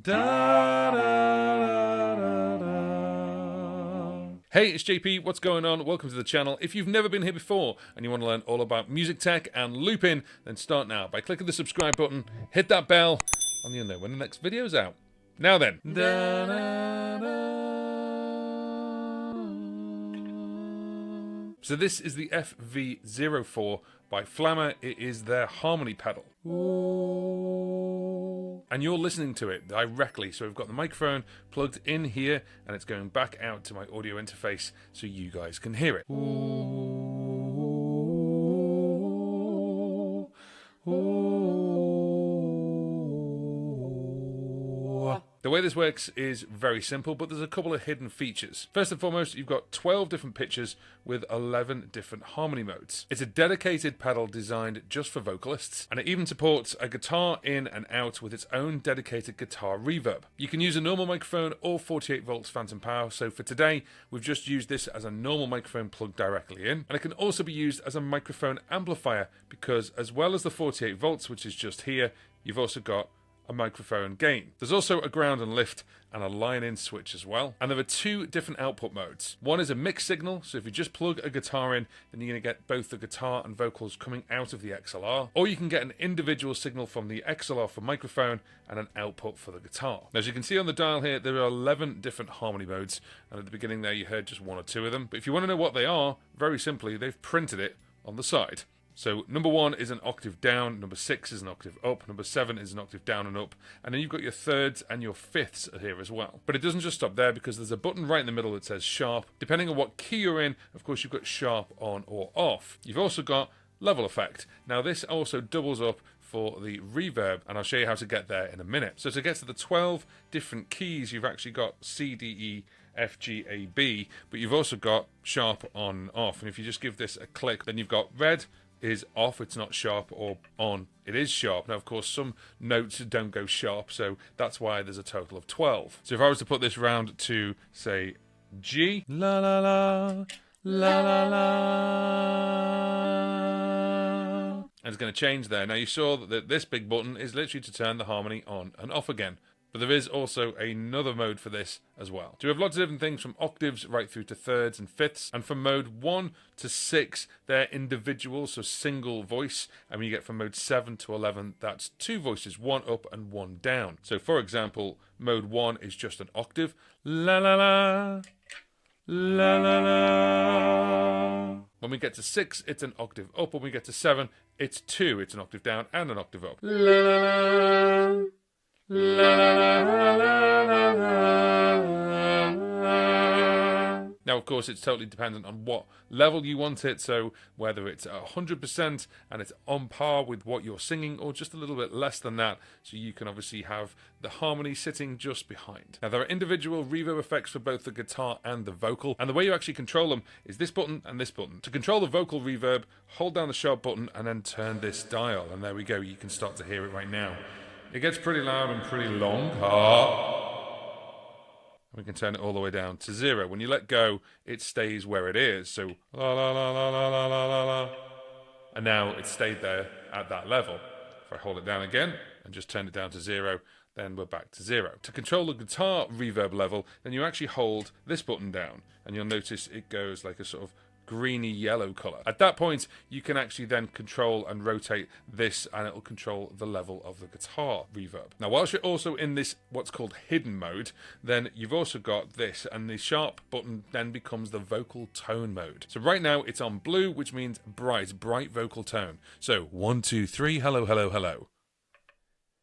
Da, da, da, da. Hey, it's JP, what's going on? Welcome to the channel. If you've never been here before and you want to learn all about music tech and looping, then start now by clicking the subscribe button, hit that bell, and you'll know when the next video's out. Now then. Da, da, da. So this is the FV04 by Flamma. It is their harmony pedal. Ooh. And you're listening to it directly. So we've got the microphone plugged in here and it's going back out to my audio interface so you guys can hear it. Ooh. Ooh. The way this works is very simple, but there's a couple of hidden features. First and foremost, you've got 12 different pitches with 11 different harmony modes. It's a dedicated pedal designed just for vocalists, and it even supports a guitar in and out with its own dedicated guitar reverb. You can use a normal microphone or 48 volts phantom power, so for today, we've just used this as a normal microphone plugged directly in, and it can also be used as a microphone amplifier because as well as the 48 volts, which is just here, you've also got a microphone gain. There's also a ground and lift and a line-in switch as well. And there are two different output modes. One is a mix signal, so if you just plug a guitar in, then you're going to get both the guitar and vocals coming out of the XLR. Or you can get an individual signal from the XLR for microphone and an output for the guitar. Now, as you can see on the dial here, there are 11 different harmony modes. And at the beginning there, you heard just one or two of them. But if you want to know what they are, very simply, they've printed it on the side. So number 1 is an octave down, number 6 is an octave up, number 7 is an octave down and up, and then you've got your thirds and your fifths here as well. But it doesn't just stop there because there's a button right in the middle that says sharp. Depending on what key you're in, of course you've got sharp on or off. You've also got level effect. Now this also doubles up for the reverb, and I'll show you how to get there in a minute. So to get to the 12 different keys, you've actually got C, D, E, F, G, A, B, but you've also got sharp on, off. And if you just give this a click, then you've got red is off, it's not sharp, or on, it is sharp. Now, of course, some notes don't go sharp, so that's why there's a total of 12. So if I was to put this round to, say, G, la la la, la la la, and it's going to change there. Now, you saw that this big button is literally to turn the harmony on and off again. But there is also another mode for this as well. So we have lots of different things from octaves right through to thirds and fifths. And from mode 1 to 6, they're individual, so single voice. And when you get from mode 7 to 11, that's two voices, one up and one down. So for example, mode 1 is just an octave. La la la, la la la. When we get to 6, it's an octave up. When we get to 7, it's 2. It's an octave down and an octave up. La la la. La, la, la, la, la, la, la. Now, of course, it's totally dependent on what level you want it, so whether it's 100% and it's on par with what you're singing, or just a little bit less than that, so you can obviously have the harmony sitting just behind. Now, there are individual reverb effects for both the guitar and the vocal, and the way you actually control them is this button and this button. To control the vocal reverb, hold down the sharp button and then turn this dial, and there we go, you can start to hear it right now. It gets pretty loud and pretty long. We can turn it all the way down to 0. When you let go, it stays where it is. So, la la la la la la la la la. And now it's stayed there at that level. If I hold it down again and just turn it down to 0, then we're back to 0. To control the guitar reverb level, then you actually hold this button down. And you'll notice it goes like a sort of greeny yellow color. At that point, you can actually then control and rotate this, and it will control the level of the guitar reverb. Now, whilst you're also in this what's called hidden mode, then you've also got this, and the sharp button then becomes the vocal tone mode. So right now it's on blue, which means bright vocal tone. So 1, 2, 3, hello, hello, hello.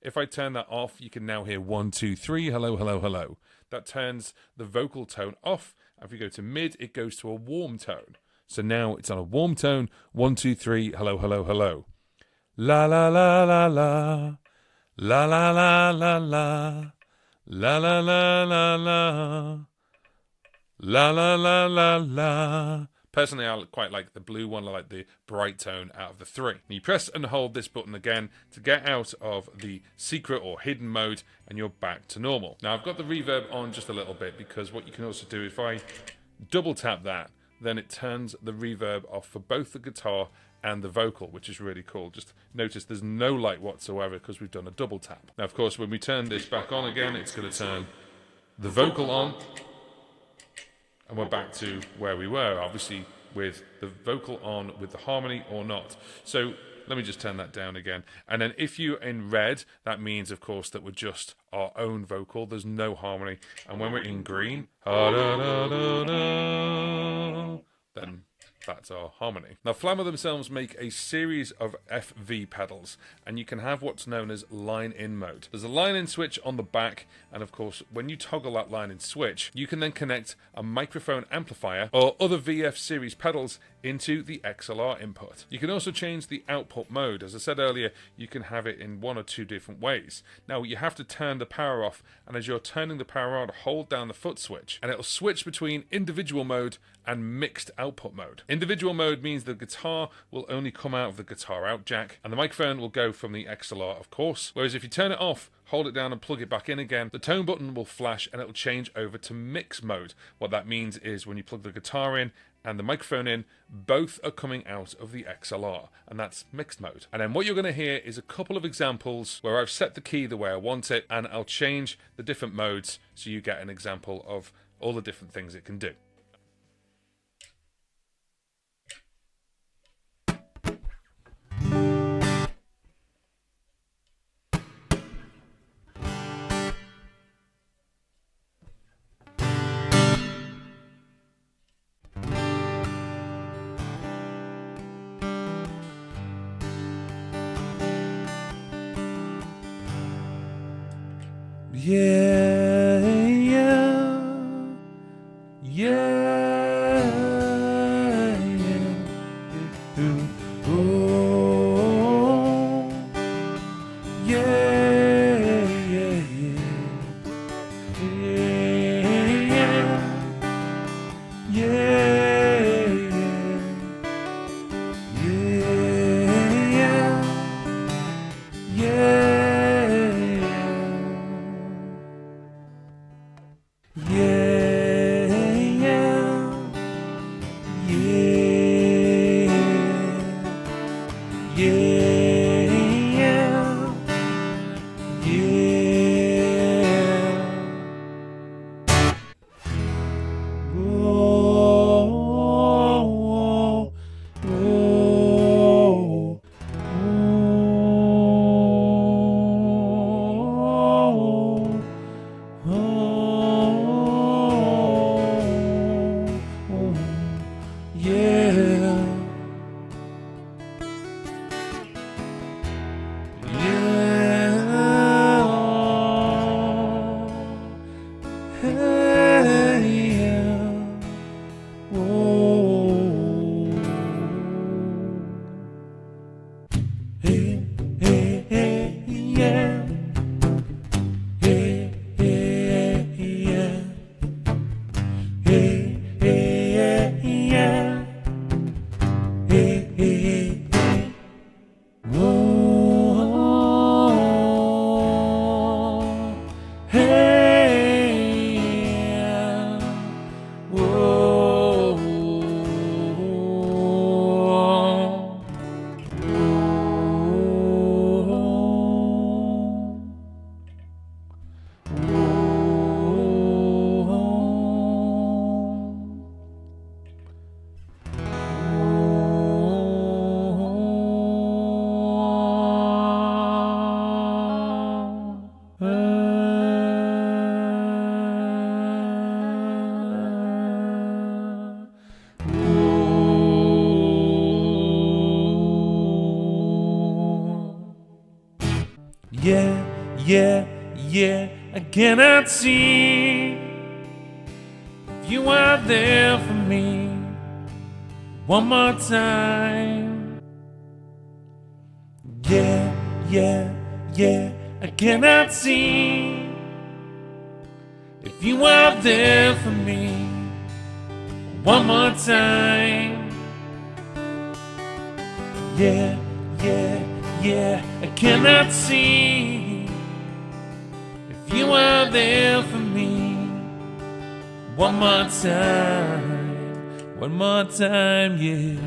If I turn that off, you can now hear 1, 2, 3, hello, hello, hello. That turns the vocal tone off. And if we go to mid, it goes to a warm tone. So now it's on a warm tone. 1, 2, 3, hello, hello, hello. La la la la la. La la la la la. La la la la la. La la la la la. Personally, I quite like the blue one. I like the bright tone out of the 3. And you press and hold this button again to get out of the secret or hidden mode, and you're back to normal. Now, I've got the reverb on just a little bit because what you can also do, if I double tap that, then it turns the reverb off for both the guitar and the vocal, which is really cool. Just notice there's no light whatsoever because we've done a double tap. Now, of course, when we turn this back on again, it's going to turn the vocal on, and we're back to where we were, obviously with the vocal on with the harmony or not. So let me just turn that down again. And then if you're in red, that means, of course, that we're just our own vocal. There's no harmony. And when we're in green, then that's our harmony. Now, Flamma themselves make a series of FV pedals, and you can have what's known as line-in mode. There's a line-in switch on the back, and of course, when you toggle that line-in switch, you can then connect a microphone amplifier or other VF series pedals into the XLR input. You can also change the output mode. As I said earlier, you can have it in one or two different ways. Now, you have to turn the power off, and as you're turning the power on, hold down the foot switch, and it'll switch between individual mode and mixed output mode. Individual mode means the guitar will only come out of the guitar out jack, and the microphone will go from the XLR, of course. Whereas if you turn it off, hold it down and plug it back in again, the tone button will flash and it'll change over to mix mode. What that means is when you plug the guitar in and the microphone in, both are coming out of the XLR, and that's mixed mode. And then what you're going to hear is a couple of examples where I've set the key the way I want it, and I'll change the different modes so you get an example of all the different things it can do. Yeah, yeah, yeah, yeah. Oh, yeah, yeah, yeah, yeah, yeah, yeah. Yeah, yeah, yeah, I cannot see if you are there for me one more time. Yeah, yeah, yeah, I cannot see if you are there for me one more time. Yeah, yeah, yeah, I cannot see if you are there for me one more time, yeah.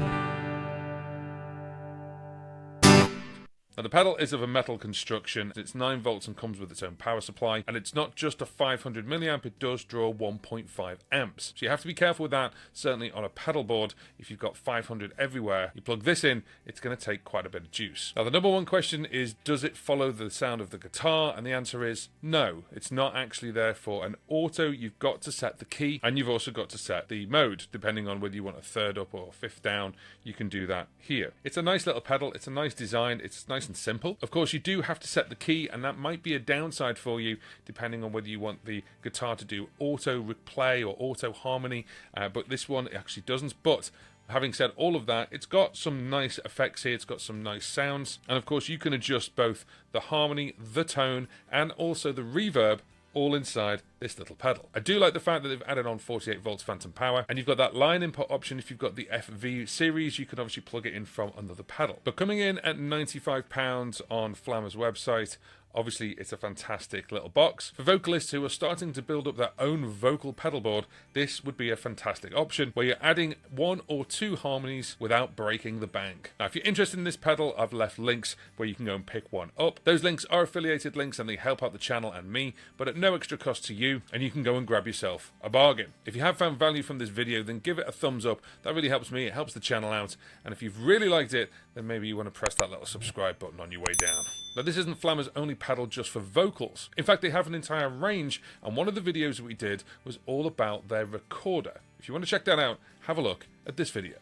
Now the pedal is of a metal construction, it's 9 volts and comes with its own power supply, and it's not just a 500 milliamp, it does draw 1.5 amps. So you have to be careful with that, certainly on a pedal board. If you've got 500 everywhere, you plug this in, it's going to take quite a bit of juice. Now the number one question is, does it follow the sound of the guitar? And the answer is no, it's not actually there for an auto. You've got to set the key, and you've also got to set the mode, depending on whether you want a third up or fifth down. You can do that here. It's a nice little pedal, it's a nice design, it's nice and simple. Of course, you do have to set the key, and that might be a downside for you, depending on whether you want the guitar to do auto replay or auto harmony, but this one actually doesn't. But having said all of that, it's got some nice effects here, it's got some nice sounds, and of course you can adjust both the harmony, the tone, and also the reverb all inside this little pedal. I do like the fact that they've added on 48 volts phantom power, and you've got that line input option. If you've got the FV series, you can obviously plug it in from another pedal. But coming in at £95 on Flamma's website, obviously it's a fantastic little box. For vocalists who are starting to build up their own vocal pedal board, this would be a fantastic option where you're adding 1 or 2 harmonies without breaking the bank. Now, if you're interested in this pedal, I've left links where you can go and pick one up. Those links are affiliated links and they help out the channel and me, but at no extra cost to you, and you can go and grab yourself a bargain. If you have found value from this video, then give it a thumbs up. That really helps me, it helps the channel out, and if you've really liked it, then maybe you want to press that little subscribe button on your way down. Now, this isn't Flamma's only pedal just for vocals. In fact, they have an entire range, and one of the videos that we did was all about their recorder. If you want to check that out, have a look at this video.